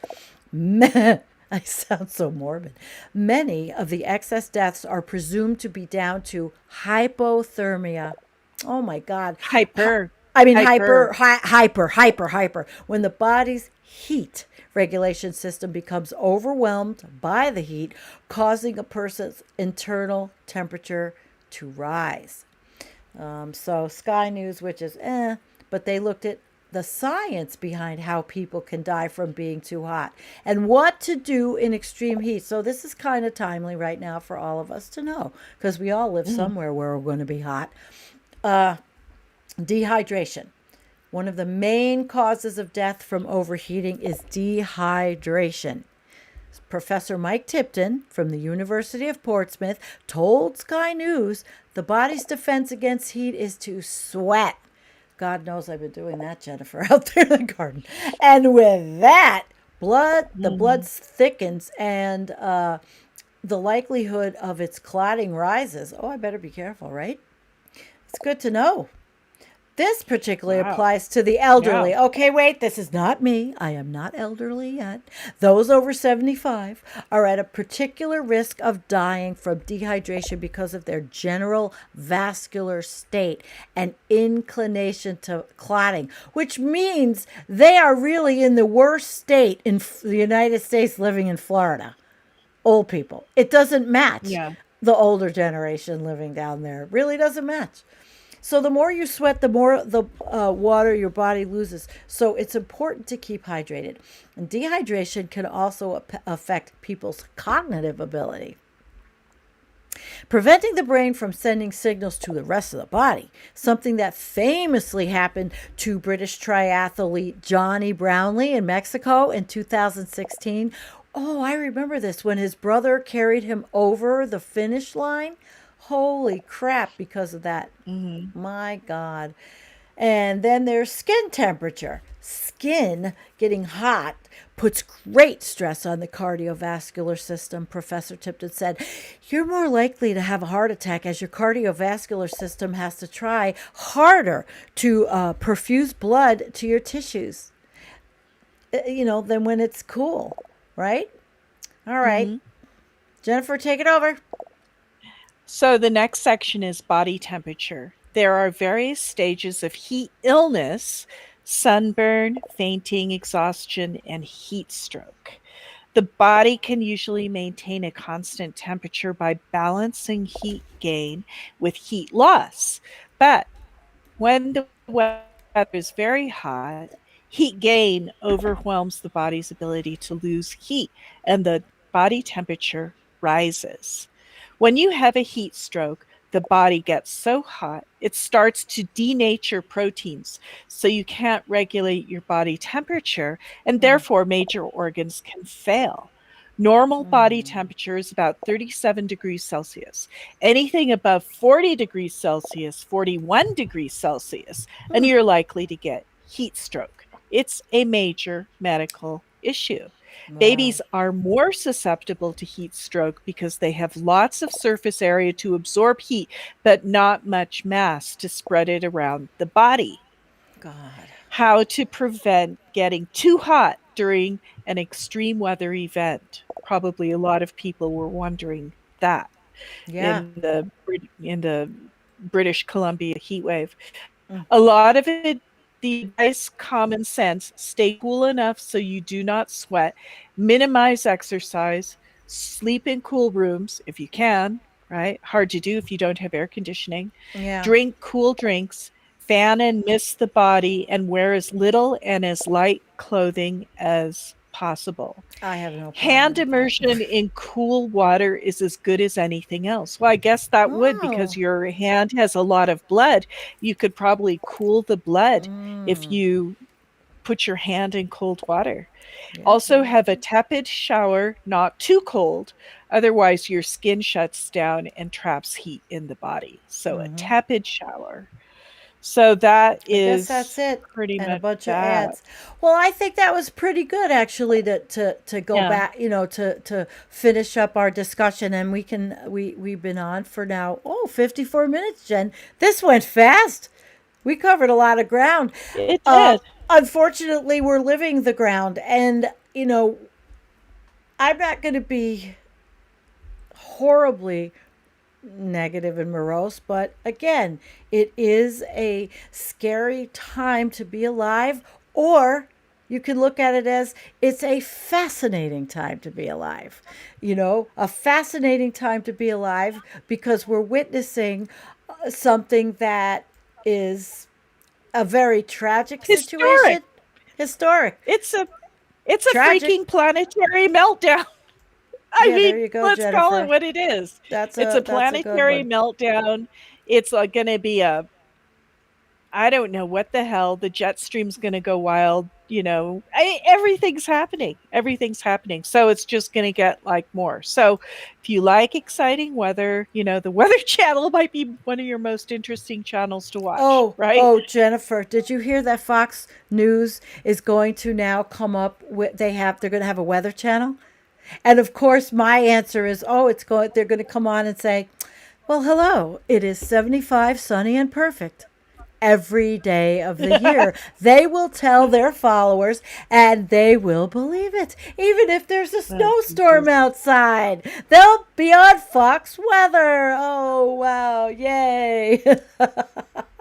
I sound so morbid. Many of the excess deaths are presumed to be down to hypothermia. Oh my God. Hyper. I mean, Hyper. hyper. When the body's heat regulation system becomes overwhelmed by the heat, causing a person's internal temperature to rise. So Sky News, which is but they looked at the science behind how people can die from being too hot and what to do in extreme heat. So this is kind of timely right now for all of us to know because we all live Mm. somewhere where we're going to be hot. Uh, Dehydration. One of the main causes of death from overheating is dehydration. Professor Mike Tipton from the University of Portsmouth told Sky News the body's defense against heat is to sweat. God knows I've been doing that, Jennifer, out there in the garden. And with that, the blood Mhm. thickens and the likelihood of its clotting rises. Oh, I better be careful, right? It's good to know. This particularly Wow. applies to the Yeah. elderly. Okay, wait, this is not me. I am not elderly yet. Those over 75 are at a particular risk of dying from dehydration because of their general vascular state and inclination to clotting, which means they are really in the worst state in the United States living in Florida. Old people. It doesn't match Yeah. the older generation living down there. It really doesn't match. So the more you sweat, the more the water your body loses. So it's important to keep hydrated. And dehydration can also affect people's cognitive ability, preventing the brain from sending signals to the rest of the body, something that famously happened to British triathlete Johnny Brownlee in Mexico in 2016. Oh, I remember this when his brother carried him over the finish line. Holy crap, because of that. Mhm. My God. And then there's skin temperature. Skin getting hot puts great stress on the cardiovascular system, Professor Tipton said. You're more likely to have a heart attack as your cardiovascular system has to try harder to perfuse blood to your tissues, than when it's cool, right? All right. Mhm. Jennifer, take it over. So the next section is body temperature. There are various stages of heat illness: sunburn, fainting, exhaustion, and heat stroke. The body can usually maintain a constant temperature by balancing heat gain with heat loss. But when the weather is very hot, heat gain overwhelms the body's ability to lose heat, and the body temperature rises. When you have a heat stroke, the body gets so hot, it starts to denature proteins, so you can't regulate your body temperature, and therefore major organs can fail. Normal body temperature is about 37 degrees Celsius. Anything above 40 degrees Celsius, 41 degrees Celsius, and you're likely to get heat stroke. It's a major medical issue. Wow. Babies are more susceptible to heat stroke because they have lots of surface area to absorb heat, but not much mass to spread it around the body. God. How to prevent getting too hot during an extreme weather event. Probably a lot of people were wondering that Yeah. in the British Columbia heat wave. A lot of it, the advice, common sense: stay cool enough so you do not sweat, minimize exercise, sleep in cool rooms if you can, right? Hard to do if you don't have air conditioning. Yeah. Drink cool drinks, fan and mist the body, and wear as little and as light clothing as possible. I have no problem Hand with that. immersion in cool water is as good as anything else. Well, I guess that would, because Oh. your hand has a lot of blood. You could probably cool the blood if you put your hand in cold water. Yeah. Also, have a tepid shower, not too cold. Otherwise, your skin shuts down and traps heat in the body. So, a tepid shower. So, that I guess that's is it. pretty And a much bunch of that. ads. Well, I think that was pretty good actually to go Yeah. back, to finish up our discussion and we've been on for now 54 minutes, Jen. This went fast. We covered a lot of ground. It Uh did. Unfortunately, we're living the ground and I'm not going to be horribly negative and morose, but again, it is a scary time to be alive, or you can look at it as it's a fascinating time to be alive. A fascinating time to be alive because we're witnessing something that is a very tragic Historic. situation. Historic. It's a it's a Tragic. freaking planetary meltdown. I Yeah, there mean, you go, let's call it Jennifer. what it is. It's a That's a good planetary one. meltdown. It's going to be a I don't know what the hell. The jet stream's going to go wild. Everything's happening. Everything's happening. So it's just going to get like more. So if you like exciting weather, the Weather Channel might be one of your most interesting channels to watch, Oh, right? oh, Jennifer, did you hear that Fox News is going to now come up with they're going to have a weather channel? And of course, my answer is, oh, they're going to come on and say, "Well, hello. It is 75, sunny and perfect every day of the year." They will tell their followers and they will believe it. Even if there's a snowstorm outside, they'll be on Fox Weather. Oh, wow. Yay.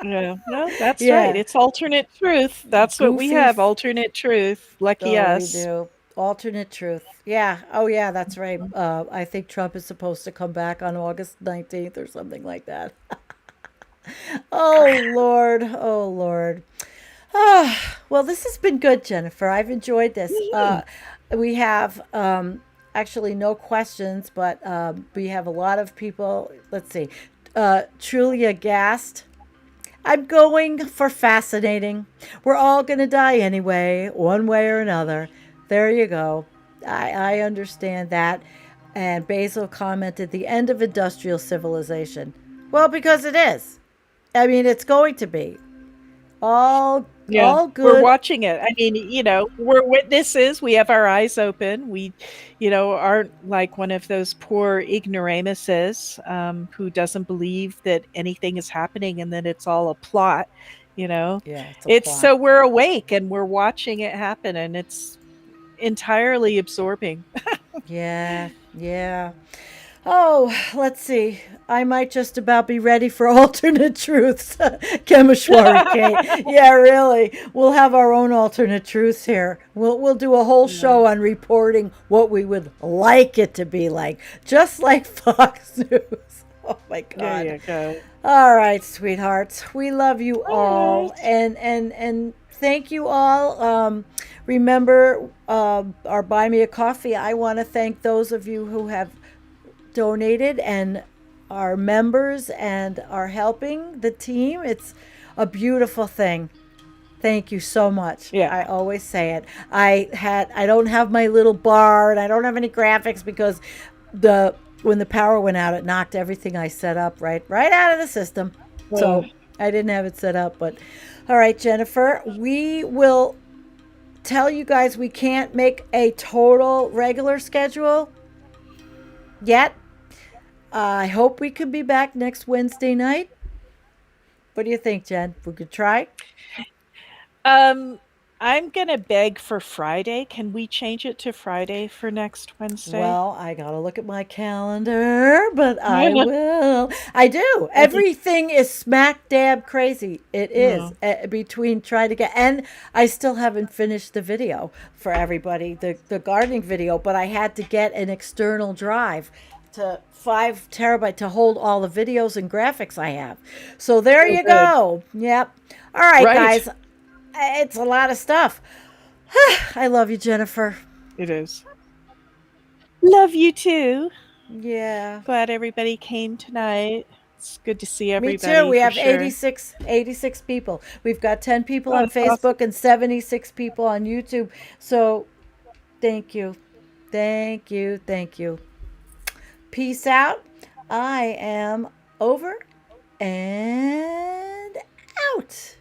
Yeah, no, that's right. Yeah. It's alternate truth. That's what we Goofy. have, alternate truth. Lucky Oh, we us. do. Alternate truth. Yeah. Oh, yeah, that's right. I think Trump is supposed to come back on August 19th or something like that. Oh, Lord. Oh, Lord. Ah, well, this has been good, Jennifer. I've enjoyed this. Mhm. We have actually no questions, but we have a lot of people. Let's see. Truly aghast. I'm going for fascinating. We're all going to die anyway, one way or another. There you go. I understand that. And Basil commented, the end of industrial civilization. Well, because it is. I mean, it's going to be. All Yeah, all we're good. watching it. I mean, we're witnesses. We have our eyes open. We, aren't like one of those poor ignoramuses who doesn't believe that anything is happening and that it's all a plot. You know, Yeah, it's a it's plot. so we're awake and we're watching it happen, and it's entirely absorbing. Yeah, yeah. Oh, let's see. I might just about be ready for alternate truths. Chemishwari, Kate. Yeah, really. We'll have our own alternate truths here. We'll do a whole Yeah. show on reporting what we would like it to be like, just like Fox News. Oh my There God. you go. All right, sweethearts. We love you All all, right. and thank you all. Remember our Buy Me a Coffee. I want to thank those of you who have donated and are members and are helping the team. It's a beautiful thing. Thank you so much. Yeah. I always say it. I don't have my little bar and I don't have any graphics because the when the power went out, it knocked everything I set up right out of the system. Uh, So I didn't have it set up. But all right, Jennifer, we will tell you guys we can't make a total regular schedule yet. I hope we can be back next Wednesday night. What do you think, Jen? We could try? um, I'm gonna beg for Friday. Can we change it to Friday for next Wednesday? Well, I gotta look at my calendar, but I will. I do. Everything is smack dab crazy. It is No. between trying to get, and I still haven't finished the video for everybody, the gardening video, but I had to get an external drive to 5 terabyte to hold all the videos and graphics I have. So there Oh, you good. go. Yep. All right, Right. guys. It's a lot of stuff. I love you, Jennifer. It is. Love you too. Yeah. Glad everybody came tonight. It's good to see Me too. everybody We for have sure. 86 people. We've got 10 people Oh, on that's awesome. Facebook and 76 people on YouTube. So thank you. Thank you. Thank you. Peace out. I am over and out.